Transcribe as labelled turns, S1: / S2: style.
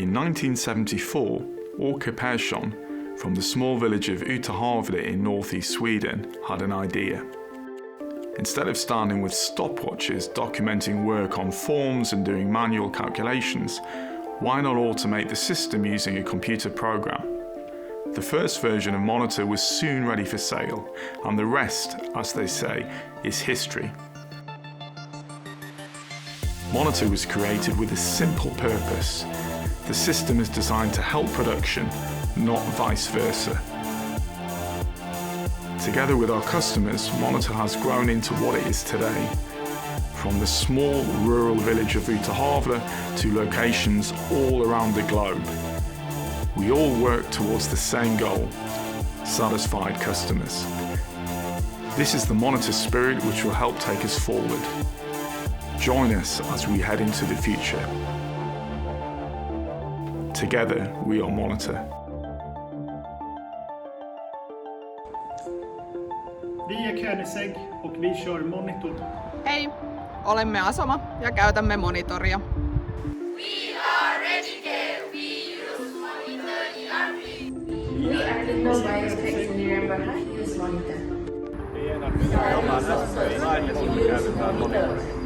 S1: In 1974, Åke Persson from the small village of Ytterhavre in northeast Sweden had an idea. Instead of standing with stopwatches documenting work on forms and doing manual calculations, why not automate the system using a computer program? The first version of Monitor was soon ready for sale, and the rest, as they say, is history. Monitor was created with a simple purpose. The system is designed to help production, not vice versa. Together with our customers, Monitor has grown into what it is today. From the small rural village of Ytterhavre to locations all around the globe. We all work towards the same goal, satisfied customers. This is the Monitor spirit which will help take us forward. Join us as we head into the future. Together we are Monitor.
S2: Vi är Koenigsegg och vi kör Monitor.
S3: Hei, olemme Asoma ja käytämme monitoria.
S4: We are Ready. We use Monitor ERP.
S5: We at Norway use Monitor.
S6: Vi är en av de allra största i Sverige som käytetään Monitor.